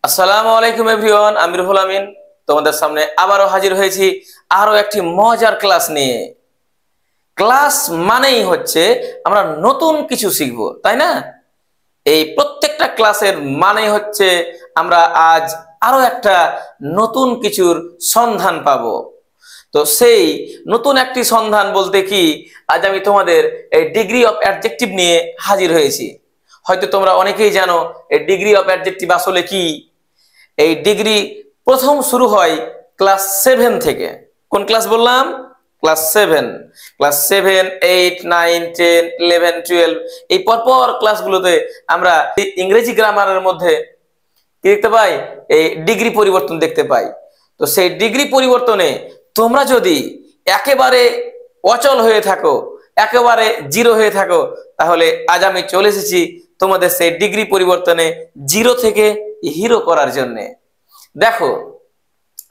আসসালামু আলাইকুম এভরিওয়ান, আমি রুহুল আমিন তোমাদের সামনে আবারও হাজির হয়েছি আরো একটি মজার ক্লাস নিয়ে। ক্লাস মানেই হচ্ছে আমরা নতুন কিছু শিখবো, তাই না? এই প্রত্যেকটা ক্লাসের মানে হচ্ছে আমরা আজ আরো একটা নতুন কিছুর সন্ধান পাবো। তো সেই নতুন একটি সন্ধান বলতে কি, আজ আমি তোমাদের এই ডিগ্রি অফ অ্যাডজেক্টিভ নিয়ে হাজির হয়েছি। হয়তো তোমরা অনেকেই জানো এই ডিগ্রি অফ অ্যাডজেক্টিভ আসলে কি। এই ডিগ্রি প্রথম শুরু হয় ক্লাস 7 থেকে। কোন ক্লাস বললাম? ক্লাস 7। ক্লাস 7, 8, 9, 10, 11, 12 এই পরপর ক্লাসগুলোতে আমরা ইংরেজি গ্রামারের মধ্যে কি দেখতে পাই? এই ডিগ্রি পরিবর্তন দেখতে পাই। তো সেই ডিগ্রি পরিবর্তনে তোমরা যদি একেবারে অচল হয়ে থাকো, একেবারে জিরো হয়ে থাকো, তাহলে আজ আমি চলে এসেছি তোমাদের সেই ডিগ্রি পরিবর্তনে জিরো থেকে হিরো করার জন্য। দেখো,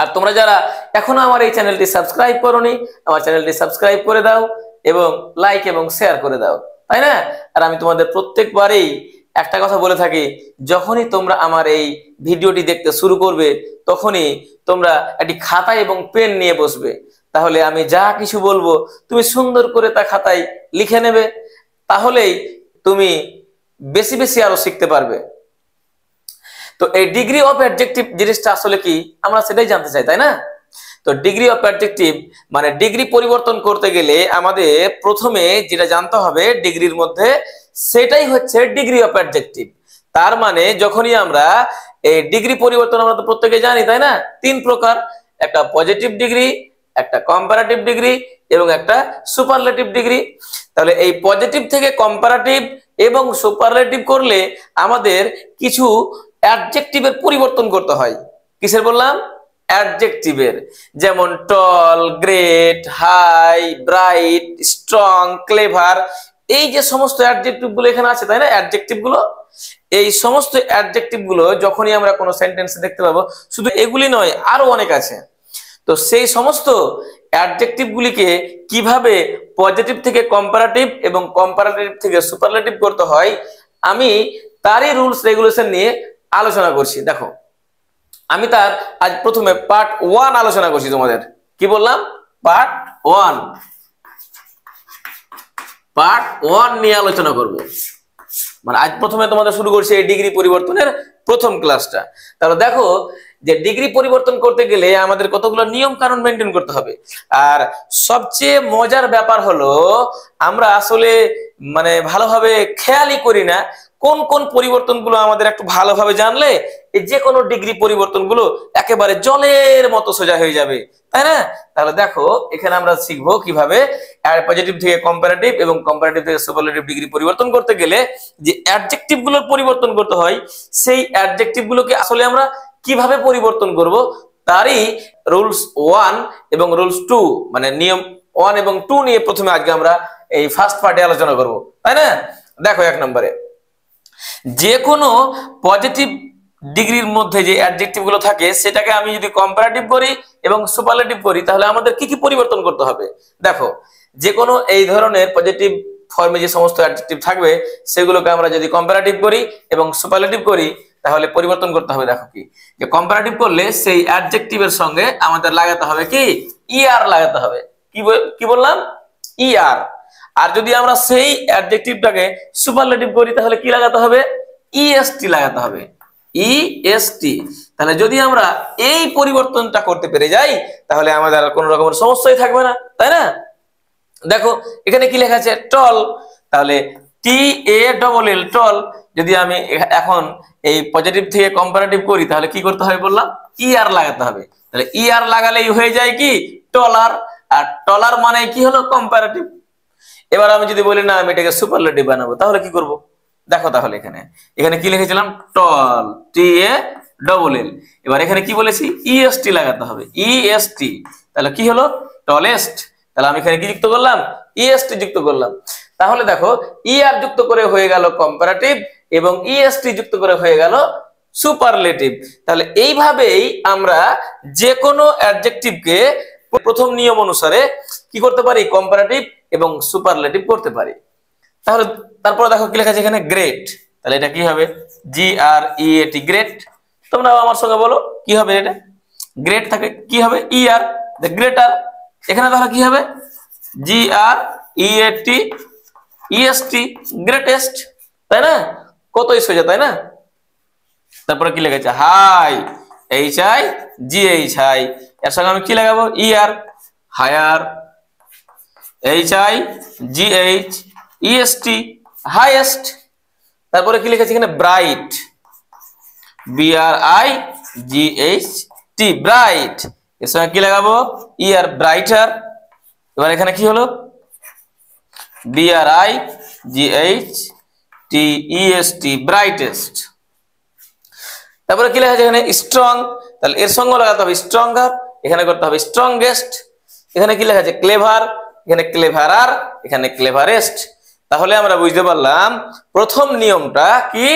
আর তোমরা যারা এখনো আমার এই চ্যানেলটি সাবস্ক্রাইব করোনি, আমার চ্যানেলটি সাবস্ক্রাইব করে দাও এবং লাইক এবং শেয়ার করে দাও, তাই না? আর আমি তোমাদের প্রত্যেকবারেই একটা কথা বলে থাকি, যখনই তোমরা আমার এই ভিডিওটি দেখতে শুরু করবে তখনই তোমরা একটি খাতা এবং পেন নিয়ে বসবে। তাহলে আমি যা কিছু বলবো তুমি সুন্দর করে তা খাতায় লিখে নেবে, তাহলেই তুমি বেশি বেশি আরো শিখতে পারবে। তো এই ডিগ্রি অফ অ্যাডজেক্টিভ জিনিসটা আসলে কি আমরা সেটাই জানতে চাই, তাই না? তো ডিগ্রি অফ অ্যাডজেক্টিভ মানে ডিগ্রি পরিবর্তন করতে গেলে আমাদের প্রথমে যেটা জানতে হবে ডিগ্রির মধ্যে, সেটাই হচ্ছে ডিগ্রি অফ অ্যাডজেক্টিভ। তার মানে যখনই আমরা এই ডিগ্রি পরিবর্তন, আমরা তো প্রত্যেকে জানি, তাই না? 3 প্রকার, একটা পজিটিভ ডিগ্রি, একটা কম্পারেটিভ ডিগ্রি এবং একটা সুপারলেটিভ ডিগ্রি। তাহলে এই পজিটিভ থেকে কম্পারেটিভ এবং সুপারলেটিভ করলে আমাদের কিছু অ্যাডজেক্টিভের পরিবর্তন করতে হয়। কিসের বললাম? অ্যাডজেক্টিভের। যেমন tall, great, high, bright, strong, clever, এই যে সমস্ত অ্যাডজেক্টিভ গুলো এখানে আছে, তাই না? অ্যাডজেক্টিভ গুলো, এই সমস্ত অ্যাডজেক্টিভ গুলো যখনই আমরা কোনো সেন্টেন্সে দেখতে পাবো, শুধু এগুলি নয় আরো অনেক আছে। তো সেই সমস্ত অ্যাডজেক্টিভ গুলিকে কিভাবে পজিটিভ থেকে কম্পারেটিভ এবং কম্পারেটিভ থেকে সুপারলেটিভ করতে হয়, আমি তারই রুলস রেগুলেশন নিয়ে আলোচনা করছি। দেখো, আমি তার আজ প্রথমে পার্ট 1 আলোচনা করছি তোমাদের। কি বললাম? পার্ট 1 নিয়ে আলোচনা করব। মানে আজ প্রথমে তোমাদের শুরু করছি এই ডিগ্রি পরিবর্তনের প্রথম ক্লাসটা। তাহলে দেখো যে ডিগ্রি পরিবর্তন করতে গেলে আমাদের কতগুলো নিয়ম কানুন মেনটেন করতে হবে। আর সবচেয়ে মজার ব্যাপার হলো আমরা আসলে মানে ভালোভাবে খেয়ালই করি না কোন কোন পরিবর্তনগুলো আমাদের একটু ভালোভাবে জানলে এই যে কোনো ডিগ্রি পরিবর্তনগুলো একেবারে জলের মতো সোজা হয়ে যাবে, তাই না? তাহলে দেখো, এখানে আমরা শিখবো কিভাবে পজিটিভ থেকে কম্পারেটিভ এবং কম্পারেটিভ থেকে সুপারলেটিভ ডিগ্রি পরিবর্তন করতে গেলে যে অ্যাডজেক্টিভ গুলোর পরিবর্তন করতে হয়, সেই অ্যাডজেক্টিভ গুলোকে আসলে আমরা কিভাবে পরিবর্তন করব, তারই রুলস 1 এবং রুলস 2 মানে নিয়ম 1 এবং 2 নিয়ে প্রথমে আজকে আমরা এই ফার্স্ট পার্টে আলোচনা করব, তাই না? দেখো, 1 নম্বরে যে কোনো পজিটিভ ডিগ্রির মধ্যে যে অ্যাডজেক্টিভ গুলো থাকে সেটাকে আমি যদি কম্পারেটিভ করি এবং সুপারলেটিভ করি, তাহলে আমাদের কি কি পরিবর্তন করতে হবে। দেখো, যে কোনো এই ধরনের পজিটিভ ফর্মে যে সমস্ত অ্যাডজেক্টিভ থাকবে সেগুলোকে আমরা যদি কম্পারেটিভ করি এবং সুপারলেটিভ করি তাহলে পরিবর্তন করতে হবে। দেখো কি, যে কম্পারেটিভ করলে সেই অ্যাডজেক্টিভের সঙ্গে আমাদের লাগাতে হবে কি, ইআর লাগাতে হবে। কি বললাম? ইআর। আর যদি আমরা সেই অ্যাডজেক্টিভটাকে সুপারলেটিভ করি তাহলে কি লাগাতে হবে? ইএসটি লাগাতে হবে, ইএসটি। তাহলে যদি আমরা এই পরিবর্তনটা করতে পেরে যাই তাহলে আমাদের আর কোনো রকমের সমস্যাই থাকবে না, তাই না? দেখো, এখানে কি লেখা আছে? টল। তাহলে TALL, টল। যদি আমি এখন এই পজিটিভ থেকে কম্পারেটিভ করি তাহলে কি করতে হবে বললাম? ইআর লাগাতে হবে। তাহলে ইআর লাগালেই হয়ে যায় কি, টলার। আর টলার মানে কি হলো? কম্পারেটিভ। এবার আমি যদি বলি না আমি এটাকে সুপারলেটিভ বানাবো, তাহলে কি করব? দেখো, তাহলে এখানে কি লিখেছিলাম? টল, TALL। এবার এখানে কি বলেছি? ইএসটি লাগাতে হবে, ইএসটি। তাহলে কি হলো? টলেস্ট। তাহলে আমি এখানে কি যুক্ত করলাম? ইএসটি যুক্ত করলাম। তাহলে দেখো, ইআর যুক্ত করে হয়ে গেল কম্পারেটিভ এবং ইএসটি যুক্ত করে হয়ে গেল সুপারলেটিভ। তাহলে এইভাবেই আমরা যে কোনো অ্যাডজেক্টিভকে প্রথম নিয়ম অনুসারে কি করতে পারি? কম্পারেটিভ এবং সুপারলেটিভ করতে পারি। তাহলে তারপরে দেখো কি লেখা আছে এখানে? গ্রেট। তাহলে এটা কি হবে? GREAT, great. তোমরা আমার সঙ্গে বলো কি হবে এটা? গ্রেট থাকে কি হবে? ER, the greater. এখানে তাহলে কি হবে? GREATEST, গ্রেটেস্ট, তাই না? কতই সোজা, তাই না? তারপরে কি লেগেছে? হাই, HIGHI, এর সঙ্গে আমি কি লাগাবো? ER, higher, HIGHEST, highest. তারপরে কি লিখেছি এখানে? Bright, BRIGHT, bright. এর সঙ্গে কি লাগাবো? ER, brighter. এবার এখানে কি হলো? BRIGHTEST, brightest. তারপরে কি লেখা আছে এখানে? স্ট্রং, তাহলে এর সঙ্গে লাগাতে হবে স্ট্রঙ্গার, এখানে করতে হবে স্ট্রংগেস্ট। এখানে কি লেখা আছে? ক্লেভার, এখানে ক্লেভারার, এখানে ক্লেভারেস্ট। তাহলে আমরা বুঝতে পারলাম প্রথম নিয়মটা কি,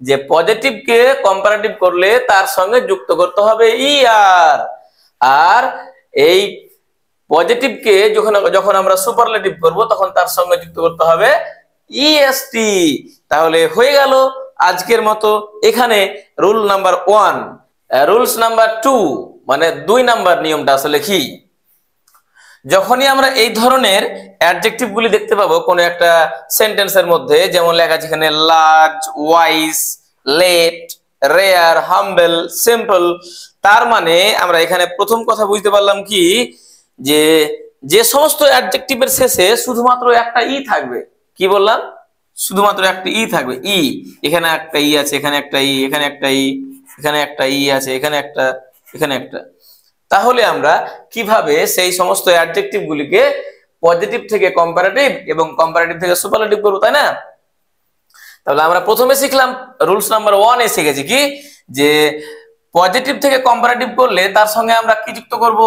যে পজিটিভকে কম্পারেটিভ করলে তার সঙ্গে যুক্ত করতে হবে ER, আর এই পজিটিভকে যখন আমরা সুপারলেটিভ করব তখন তার সঙ্গে যুক্ত করতে হবে EST। তাহলে হয়ে গেল আজকের মতো এখানে রুল নাম্বার 1। রুলস নাম্বার 2 মানে 2 নাম্বার নিয়মটা আসলে কি, যখনই আমরা এই ধরনের অ্যাডজেক্টিভ গুলি দেখতে পাবো কোনো একটা সেন্টেন্সের মধ্যে, যেমন লেখা আছে এখানে লার্জ, ওয়াইস, লেট, রেয়ার, হাম্বল, সিম্পল, তার মানে আমরা এখানে প্রথম কথা বুঝতে পারলাম কি, যে যে সমস্ত অ্যাডজেক্টিভের শেষে শুধুমাত্র একটা ই থাকবে। কি বললাম? শুধুমাত্র একটা ই থাকবে। ই, এখানে একটা ই আছে, এখানে একটা ই, এখানে একটা ই, এখানে একটা ই আছে, এখানে একটা, এখানে একটা। তাহলে আমরা কিভাবে সেই সমস্ত অ্যাডজেক্টিভ গুলিকে পজিটিভ থেকে কম্পারেটিভ এবং কম্পারেটিভ থেকে সুপারলেটিভ করব, তাই না? তাহলে আমরা প্রথমে শিখলাম রুলস নাম্বার 1 এ শিখেছি কি, যে পজিটিভ থেকে কম্পারেটিভ করলে তার সঙ্গে আমরা কি যুক্ত করব?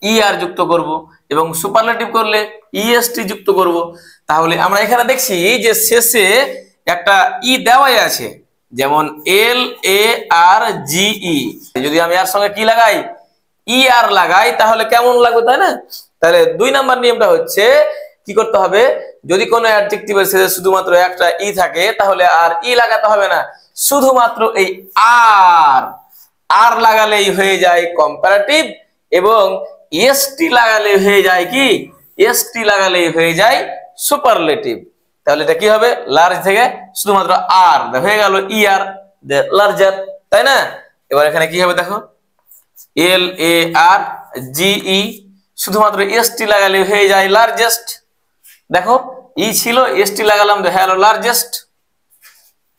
ER যুক্ত করব, এবং সুপারলেটিভ করলে EST যুক্ত করব। তাহলে আমরা এখানে দেখছি যে শেষে একটা ই দেওয়াই আছে, যেমন LARGE, যদি আমি এর সঙ্গে কি লাগাই? ER লাগাই, তাহলে কেমন লাগবে, তাই না? তাহলে 2 নাম্বার নিয়মটা হচ্ছে কি করতে হবে, যদি কোনো অ্যাডজেক্টিভের শেষে শুধুমাত্র একটা ই থাকে তাহলে আর ই লাগাতে হবে না, শুধুমাত্র এই আর লাগালেই হয়ে যায় কম্পারেটিভ, এবং EST লাগালে হয়ে যায় কি? EST লাগালেই হয়ে যায় সুপারলেটিভ। তাহলে এটা কি হবে? লার্জ থেকে শুধুমাত্র আর হয়ে গেল ER, লার্জার, তাই না? এবার এখানে কি হবে দেখো, LARGE, শুধুমাত্র ST লাগালে হয়ে যায় লার্জেস্ট। দেখো ই ছিল, ST লাগালাম, হ্যালো লার্জেস্ট।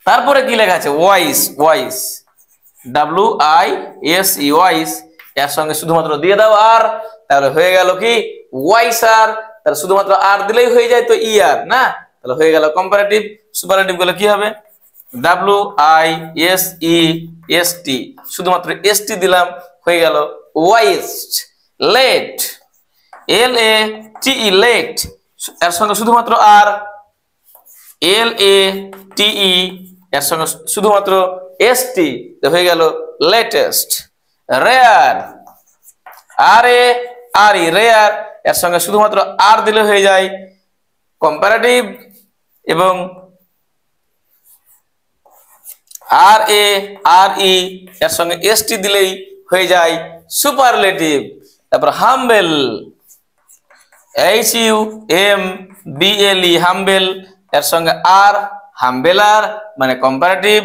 তারপরে কি লেখা আছে? ওয়াইস, ওয়াইস, WISE, ওয়াইস, এর সঙ্গে শুধুমাত্র দিয়ে দাও আর, তাহলে হয়ে গেল কি? ওয়াইসার। তাহলে শুধুমাত্র আর দিলেই হয়ে যায় তো ER না, তাহলে হয়ে গেল কম্পারেটিভ। সুপারলেটিভ গুলো কি হবে? WISEST, শুধুমাত্র ST দিলাম, হয়ে গেল ওয়াইস্ট। লেট, LATE, লেট, এর সঙ্গে শুধুমাত্র আর, LATE, এর সঙ্গে শুধুমাত্র ST, হয়ে গেল লেটেস্ট। রেয়ার, RARE, রেয়ার, এর সঙ্গে শুধুমাত্র আর দিলে হয়ে যায় কম্পারেটিভ, এবং RARE, এর সঙ্গে ST দিলেই হয়ে যায় সুপারলেটিভ। তারপর হাম্বেল, HUMBLE, হাম্বেল, এর সঙ্গে আর, হাম্বেলার মানে কম্পারেটিভ,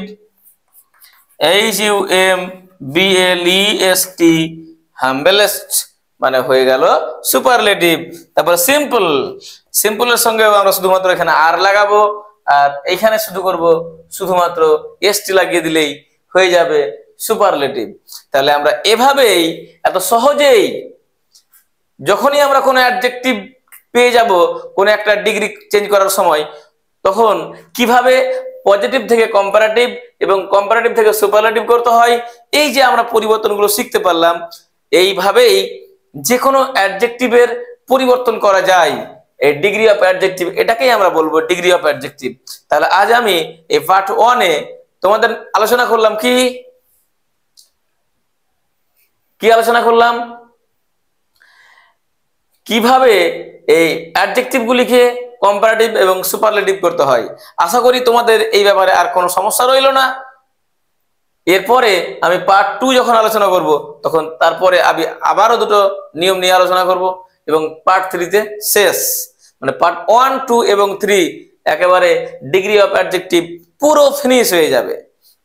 HUMBLEST, হাম্বেলেস্ট মানে হয়ে গেল সুপারলেটিভ। তারপর সিম্পল, সিম্পলের সঙ্গে আমরা শুধুমাত্র এখানে আর লাগাবো, আর এইখানে শুধু করব শুধুমাত্র ST লাগিয়ে দিলেই হয়ে যাবে সুপারলেটিভ। তাহলে আমরা এভাবেই এত সহজেই যখনই আমরা কোনো অ্যাডজেক্টিভ পেয়ে যাব কোনো একটা ডিগ্রি চেঞ্জ করার সময়, তখন কিভাবে পজিটিভ থেকে কম্পারেটিভ এবং কম্পারেটিভ থেকে সুপারলেটিভ করতে হয়, এই যে আমরা পরিবর্তনগুলো শিখতে পারলাম, এইভাবেই যে কোনো অ্যাডজেক্টিভের পরিবর্তন করা যায়। এই ডিগ্রি অফ অ্যাডজেক্টিভ, এটাকেই আমরা বলবো ডিগ্রি অফ অ্যাডজেক্টিভ। তাহলে আজ আমি এই পার্ট 1 এ তোমাদের আলোচনা করলাম কি আলোচনা করলাম? কিভাবে এই অ্যাডজেক্টিভ গুলিকে কম্পারেটিভ এবং সুপারলেটিভ করতে হয়। আশা করি তোমাদের এই ব্যাপারে আর কোনো সমস্যা রইল না। এরপরে আমি পার্ট 2 যখন আলোচনা করব, তখন তারপরে আমি আবারও দুটো নিয়ম নিয়ে আলোচনা করব, এবং পার্ট 3 তে শেষ, মানে পার্ট 1, 2 এবং 3 একেবারে ডিগ্রি অফ অ্যাডজেক্টিভ পুরো ফিনিশ হয়ে যাবে।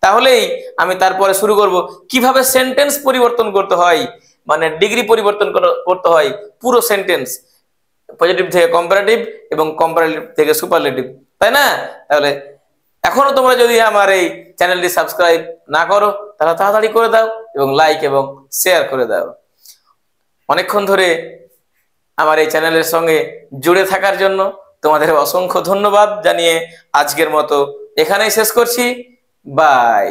তাহলেই আমি তারপরে শুরু করব কিভাবে সেন্টেন্স পরিবর্তন করতে হয়, মানে ডিগ্রি পরিবর্তন করতে হয় পুরো সেন্টেন্স, পজিটিভ থেকে কম্পারেটিভ এবং কম্পারেটিভ থেকে সুপারলেটিভ, তাই না? তাহলে এখনো তোমরা যদি আমার এই চ্যানেলটি সাবস্ক্রাইব না করো, তাহলে তাড়াতাড়ি করে দাও এবং লাইক এবং শেয়ার করে দাও। অনেকক্ষণ ধরে আমার এই চ্যানেলের সঙ্গে জুড়ে থাকার জন্য তোমাদের অসংখ্য ধন্যবাদ জানিয়ে আজকের মতো এখানেই শেষ করছি। বাই।